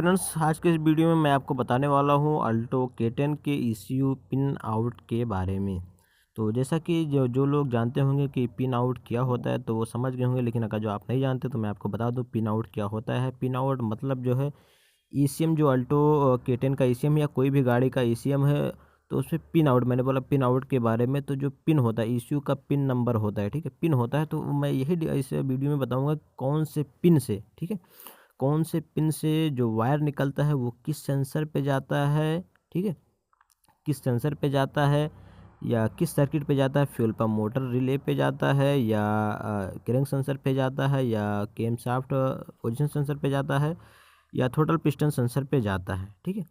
Friends, आज के इस वीडियो में मैं आपको बताने वाला हूँ अल्टो K10 के ECU पिन आउट के बारे में। तो जैसा कि जो जो लोग जानते होंगे कि पिन आउट क्या होता है तो वो समझ गए होंगे, लेकिन अगर जो आप नहीं जानते तो मैं आपको बता दूँ पिन आउट क्या होता है। पिन आउट मतलब जो है ECM, जो अल्टो K10 का ECM या कोई भी गाड़ी का ECM है तो उसमें पिन आउट, मैंने बोला पिन आउट के बारे में। तो जो पिन होता है ECU का पिन नंबर होता है, ठीक है, पिन होता है। तो मैं यही इस वीडियो में बताऊँगा कौन से पिन से, ठीक है, कौन से पिन से जो वायर निकलता है वो किस सेंसर पे जाता है, ठीक है, किस सेंसर पे जाता है या किस सर्किट पे जाता है, फ्यूल पंप मोटर रिले पे जाता है या क्रैंक सेंसर पे जाता है या केम शाफ्ट पोजीशन सेंसर पे जाता है या थ्रोटल पिस्टन सेंसर पे जाता है, ठीक है।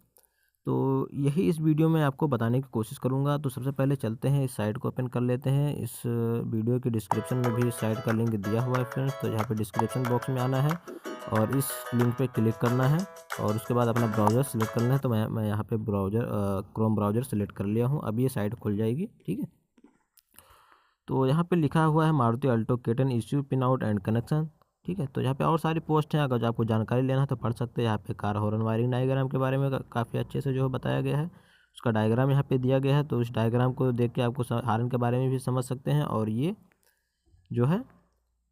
तो यही इस वीडियो में आपको बताने की कोशिश करूंगा। तो सबसे पहले चलते हैं, इस साइट को ओपन कर लेते हैं। इस वीडियो के डिस्क्रिप्शन में भी इस साइट का लिंक दिया हुआ है फ्रेंड्स। तो यहाँ पे डिस्क्रिप्शन बॉक्स में आना है और इस लिंक पे क्लिक करना है और उसके बाद अपना ब्राउज़र सेलेक्ट करना है। तो मैं यहाँ पे क्रोम ब्राउज़र सेलेक्ट कर लिया हूँ। अब ये साइट खुल जाएगी, ठीक है। तो यहाँ पे लिखा हुआ है Maruti Alto K10 ECU pin out and connection, ठीक है। तो यहाँ पे और सारी पोस्ट हैं, अगर जो आपको जानकारी लेना है तो पढ़ सकते हैं। यहाँ पे कार हॉर्न वायरिंग डायग्राम के बारे में काफ़ी अच्छे से जो है बताया गया है, उसका डायग्राम यहाँ पे दिया गया है। तो उस डायग्राम को देख के आपको हॉर्न के बारे में भी समझ सकते हैं। और ये जो है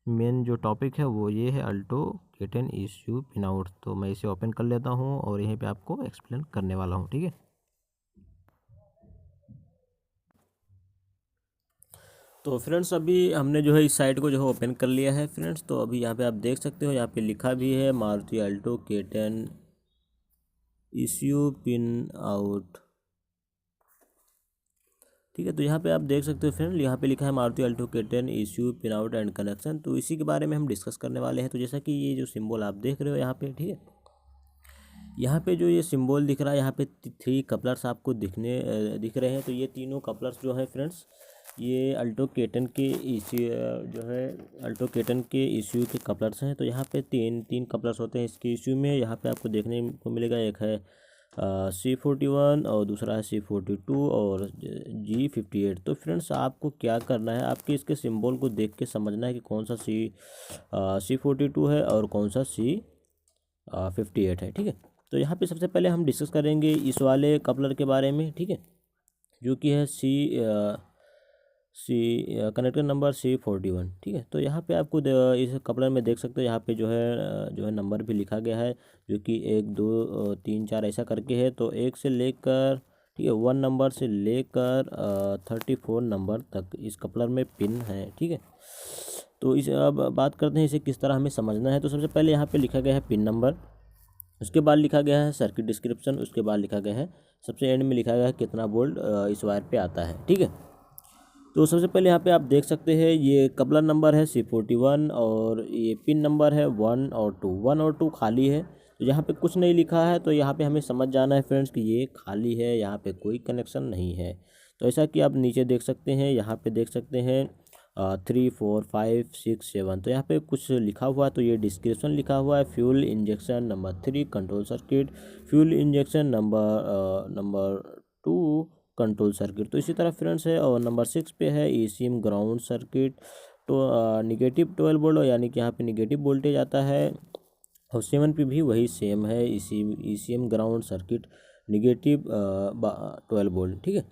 मेन जो टॉपिक है वो ये है Alto K10 ECU pin out. तो मैं इसे ओपन कर लेता हूँ और यहीं पे आपको एक्सप्लेन करने वाला हूँ, ठीक है। तो फ्रेंड्स, अभी हमने जो है इस साइट को जो है ओपन कर लिया है फ्रेंड्स। तो अभी यहाँ पे आप देख सकते हो, यहाँ पे लिखा भी है Maruti Alto K10 ECU pin out, ठीक है। तो यहाँ पे आप देख सकते हो फ्रेंड, यहाँ पे लिखा है Maruti Alto K10 ECU pin out and connection. तो इसी के बारे में हम डिस्कस करने वाले हैं। तो जैसा कि ये जो सिंबल आप देख रहे हो यहाँ पे, ठीक है, यहाँ पे जो ये सिंबल दिख रहा है, यहाँ पे 3 कपलर्स आपको दिख रहे हैं। तो ये तीनों कपलर्स जो है फ्रेंड्स, ये अल्टो K10 के जो है अल्टो K10 के ECU के कपलर्स हैं। तो यहाँ पे तीन कपलर्स होते हैं इसके ECU में। यहाँ पे आपको देखने को मिलेगा, एक है C41 और दूसरा है C42 और G58। तो फ्रेंड्स, आपको क्या करना है, आपके इसके सिंबल को देख के समझना है कि कौन सा C42 है और कौन सा C58 है, ठीक है। तो यहाँ पे सबसे पहले हम डिस्कस करेंगे इस वाले कपलर के बारे में, ठीक है, जो कि है कनेक्टर नंबर C41, ठीक है। तो यहाँ पे आपको इस कपलर में देख सकते हो, यहाँ पे जो है नंबर भी लिखा गया है, जो कि 1 2 3 4 ऐसा करके है। तो 1 से लेकर, ठीक है, 1 नंबर से लेकर 34 नंबर तक इस कपलर में पिन है, ठीक है। तो इस अब बात करते हैं इसे किस तरह हमें समझना है। तो सबसे पहले यहाँ पे लिखा गया है पिन नंबर, उसके बाद लिखा गया है सर्किट डिस्क्रिप्शन, उसके बाद लिखा गया है, सबसे एंड में लिखा गया है कितना वोल्ट इस वायर पे आता है, ठीक है। तो सबसे पहले यहाँ पे आप देख सकते हैं, ये कपलर नंबर है C41 और ये पिन नंबर है 1 और 2। 1 और 2 खाली है, तो यहाँ पे कुछ नहीं लिखा है। तो यहाँ पे हमें समझ जाना है फ्रेंड्स कि ये खाली है, यहाँ पे कोई कनेक्शन नहीं है। तो ऐसा कि आप नीचे देख सकते हैं, यहाँ पे देख सकते हैं 3 4 5 6 7। तो यहाँ पे कुछ लिखा हुआ है, तो ये डिस्क्रिप्शन लिखा हुआ है। Fuel injection number 3 control circuit, fuel injection number 2 control circuit. तो इसी तरह फ्रेंड्स है, और नंबर 6 पे है ECM ग्राउंड सर्किट। तो निगेटिव 12 वोल्ट, यानी कि यहाँ पे निगेटिव वोल्टेज आता है। और 7 पे भी वही सेम है, ECM ground circuit negative 12 volt, ठीक है।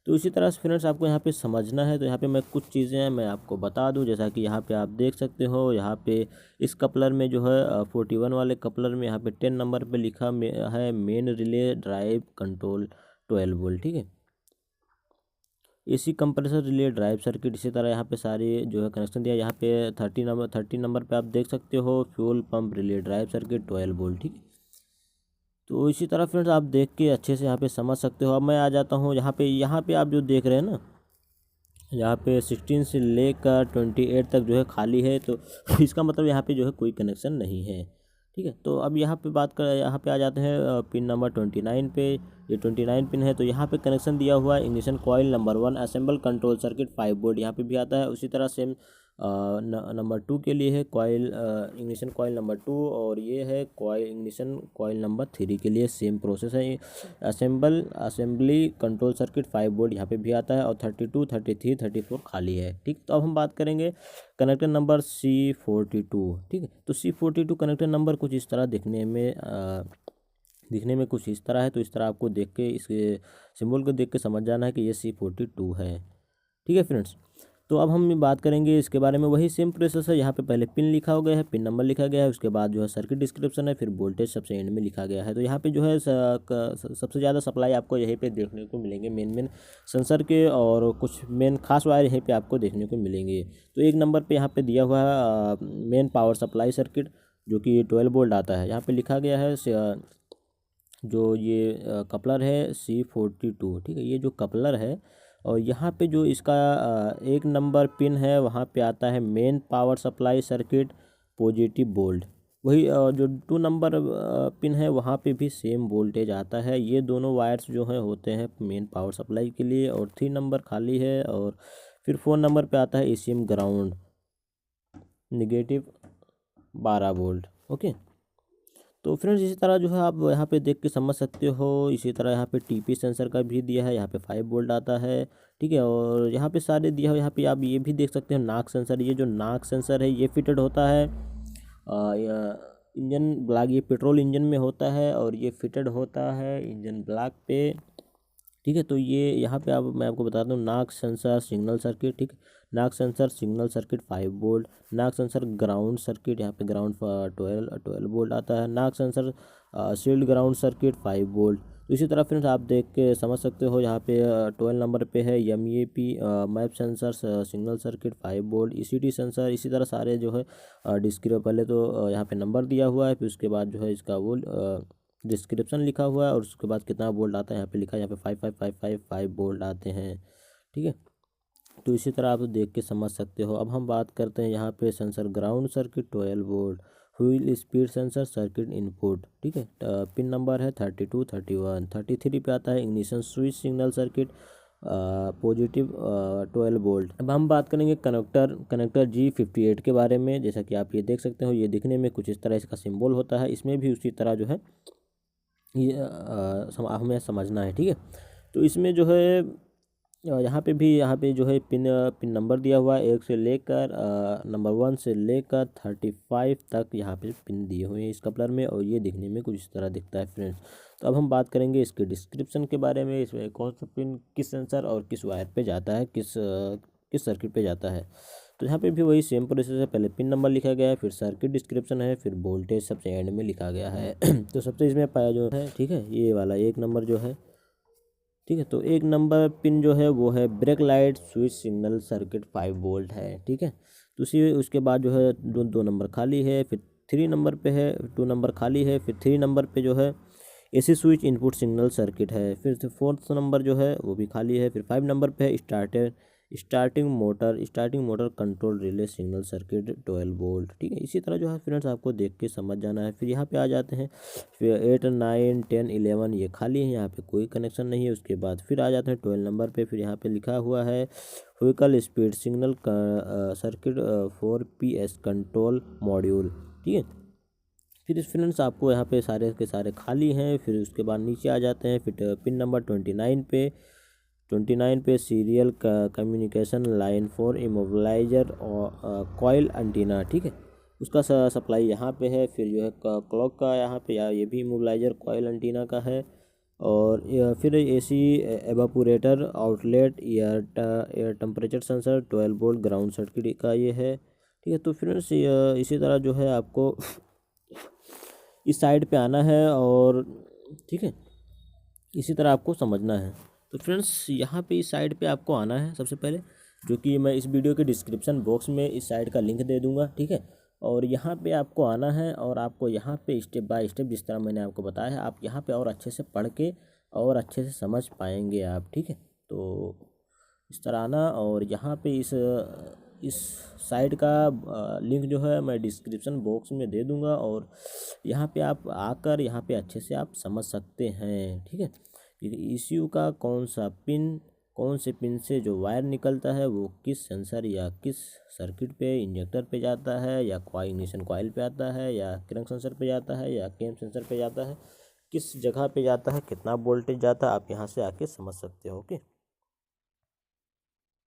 तो इसी तरह से फ्रेंड्स आपको यहाँ पे समझना है। तो यहाँ पे मैं कुछ चीज़ें मैं आपको बता दूं, जैसा कि यहाँ पे आप देख सकते हो, यहाँ पे इस कपलर में जो है 41 वाले कपलर में यहाँ पे 10 नंबर पे लिखा है main relay drive control 12 volt, ठीक है। AC compressor relay drive circuit, इसी तरह यहाँ पे सारे जो है कनेक्शन दिया। यहाँ पे 30 नंबर पे आप देख सकते हो fuel pump relay drive circuit 12 volt, ठीक है। तो इसी तरह फ्रेंड्स आप देख के अच्छे से यहाँ पे समझ सकते हो। अब मैं आ जाता हूँ यहाँ पे आप जो देख रहे हैं ना, यहाँ पे 16 से लेकर 28 तक जो है खाली है। तो इसका मतलब यहाँ पे जो है कोई कनेक्शन नहीं है, ठीक है। तो अब यहाँ पे आ जाते हैं पिन नंबर 29 पे। ये 29 पिन है, तो यहाँ पे कनेक्शन दिया हुआ है ignition coil number 1 assemble control circuit 5 volt, यहाँ पे भी आता है। उसी तरह सेम नंबर 2 के लिए है कॉइल इग्निशन कॉइल नंबर 2, और ये है कॉइल इग्निशन कॉइल नंबर 3 के लिए सेम प्रोसेस है। असेंबली कंट्रोल सर्किट 5 वोल्ट यहाँ पे भी आता है, और 32 33 34 खाली है, ठीक। तो अब हम बात करेंगे कनेक्टर नंबर C42, ठीक है। तो C42 कनेक्टर नंबर कुछ इस तरह दिखने में दिखने में कुछ इस तरह है। तो इस तरह आपको देख के इसके सिंबल को देख के समझ जाना है कि ये C42 है। ठीक है फ्रेंड्स, तो अब हम बात करेंगे इसके बारे में। वही सेम प्रोसेस है, यहाँ पे पहले पिन लिखा हो गया है, पिन नंबर लिखा गया है, उसके बाद जो है सर्किट डिस्क्रिप्शन है, फिर वोल्टेज सबसे एंड में लिखा गया है। तो यहाँ पे जो है सबसे ज़्यादा सप्लाई आपको यहीं पे देखने को मिलेंगे, मेन सेंसर के, और कुछ मेन खास वायर यहीं पे आपको देखने को मिलेंगे। तो 1 नंबर पे यहाँ पे दिया हुआ है मेन पावर सप्लाई सर्किट, जो कि 12 वोल्ट आता है। यहाँ पे लिखा गया है जो ये कपलर है C42। ठीक है, ये जो कपलर है, और यहाँ पे जो इसका 1 नंबर पिन है, वहाँ पे आता है main power supply circuit positive volt. वही जो 2 नंबर पिन है, वहाँ पे भी सेम वोल्टेज आता है। ये दोनों वायर्स जो है होते हैं मेन पावर सप्लाई के लिए, और 3 नंबर खाली है। और फिर 4 नंबर पे आता है ECM ground negative 12 volt. Okay, तो फ्रेंड्स इसी तरह जो है आप यहाँ पे देख के समझ सकते हो। इसी तरह यहाँ पे TP सेंसर का भी दिया है, यहाँ पे 5 वोल्ट आता है। ठीक है, और यहाँ पे सारे दिया हो। यहाँ पे आप ये भी देख सकते हो नाक सेंसर। ये जो नाक सेंसर है, ये फिटेड होता है इंजन ब्लॉक, ये पेट्रोल इंजन में होता है, और ये फिटेड होता है इंजन ब्लॉक पे। ठीक है, तो ये यहाँ पे आप, मैं आपको बता दूँ, नाक सेंसर सिग्नल सर्किट। ठीक, नाक सेंसर सिग्नल सर्किट 5 वोल्ट। नाक सेंसर ग्राउंड सर्किट, यहाँ पे ग्राउंड 12 वोल्ट आता है। नाक sensor shield ground circuit 5 volt. तो इसी तरह फ्रेंड्स आप देख के समझ सकते हो। यहाँ पे 12 नंबर पे है MEP map sensor signal circuit 5 volt. ECT sensor, इसी तरह सारे जो है डिस्क्रिप, पहले तो यहाँ पे नंबर दिया हुआ है, फिर उसके बाद जो है इसका वो डिस्क्रिप्शन लिखा हुआ है, और उसके बाद कितना वोल्ट आता है यहाँ पे लिखा है। यहाँ पे 5 वोल्ट आते हैं। ठीक है, तो इसी तरह आप देख के समझ सकते हो। अब हम बात करते हैं यहाँ पे sensor ground circuit 12 volt. Wheel speed sensor circuit input. ठीक है, पिन नंबर है 32, 31, 33 पे आता है ignition switch signal circuit positive 12 volt. अब हम बात करेंगे कनेक्टर G58 के बारे में। जैसा कि आप ये देख सकते हो, ये दिखने में कुछ इस तरह इसका सिंबल होता है। इसमें भी उसी तरह जो है ये हमें समझना है। ठीक है, तो इसमें जो है यहाँ पे जो है पिन नंबर दिया हुआ है, 1 से लेकर नंबर 1 से लेकर 35 तक यहाँ पे पिन दिए हुए हैं इस कपलर में, और ये दिखने में कुछ इस तरह दिखता है फ्रेंड्स। तो अब हम बात करेंगे इसके डिस्क्रिप्शन के बारे में। इसमें कौन सा पिन किस सेंसर और किस वायर पे जाता है, किस सर्किट पे जाता है। तो यहाँ पे भी वही सेम प्रोसेस है, पहले पिन नंबर लिखा गया है, फिर सर्किट डिस्क्रिप्शन है, फिर वोल्टेज सबसे एंड में लिखा गया है। तो सबसे इसमें पाया जो है, ठीक है, ये वाला 1 नंबर जो है। ठीक है, तो 1 नंबर पिन जो है वो है brake light switch signal circuit 5 volt है। ठीक है, तो उसके बाद जो है 2 नंबर खाली है, फिर 3 नंबर पे है, 2 नंबर खाली है, फिर 3 नंबर पे जो है AC switch input signal circuit है, फिर 4th नंबर जो है वो भी खाली है, फिर 5 नंबर पे है starting motor control relay signal circuit 12 volt. ठीक है, इसी तरह जो है फ्रेंड्स आपको देख के समझ जाना है। फिर यहाँ पे आ जाते हैं, फिर 8, 9, 10, 11 ये खाली है, यहाँ पे कोई कनेक्शन नहीं है। उसके बाद फिर आ जाते हैं 12 नंबर पे, फिर यहाँ पे लिखा हुआ है vehicle speed signal circuit 4PS control module. ठीक है, फिर फ्रेंड्स आपको यहाँ पे सारे के सारे खाली हैं। फिर उसके बाद नीचे आ जाते हैं, फिर पिन नंबर 29 पे serial communication line for immobiliser और कॉइल एंटीना। ठीक है, उसका सप्लाई यहाँ पे है। फिर जो है क्लॉक का यहाँ पे ये भी इमोबिलाइजर कॉइल एंटीना का है। और फिर AC evaporator outlet air temperature sensor 12 volt ground circuit का ये है। ठीक है, तो फ्रेंड्स इसी तरह जो है आपको इस साइड पे आना है, और ठीक है, इसी तरह आपको समझना है। तो फ्रेंड्स यहाँ पे इस साइड पे आपको आना है सबसे पहले, जो कि मैं इस वीडियो के डिस्क्रिप्शन बॉक्स में इस साइड का लिंक दे दूँगा। ठीक है, और यहाँ पे आपको आना है, और आपको यहाँ पे स्टेप बाय स्टेप जिस तरह मैंने आपको बताया है, आप यहाँ पे और अच्छे से पढ़ के और अच्छे से समझ पाएंगे आप। ठीक है, तो इस तरह आना, और यहाँ पे इस साइट का लिंक जो है मैं डिस्क्रिप्शन बॉक्स में दे दूंगा, और यहाँ पे आप आकर यहाँ पे अच्छे से आप समझ सकते हैं। ठीक है, कि ECU का कौन से पिन से जो वायर निकलता है वो किस सेंसर या किस सर्किट पे, इंजेक्टर पे जाता है, या इग्निशन कॉइल पे आता है, या क्रैंक सेंसर पे जाता है, या कैम सेंसर पे जाता है, किस जगह पे जाता है, कितना वोल्टेज जाता है, आप यहाँ से आके समझ सकते हो। ओके।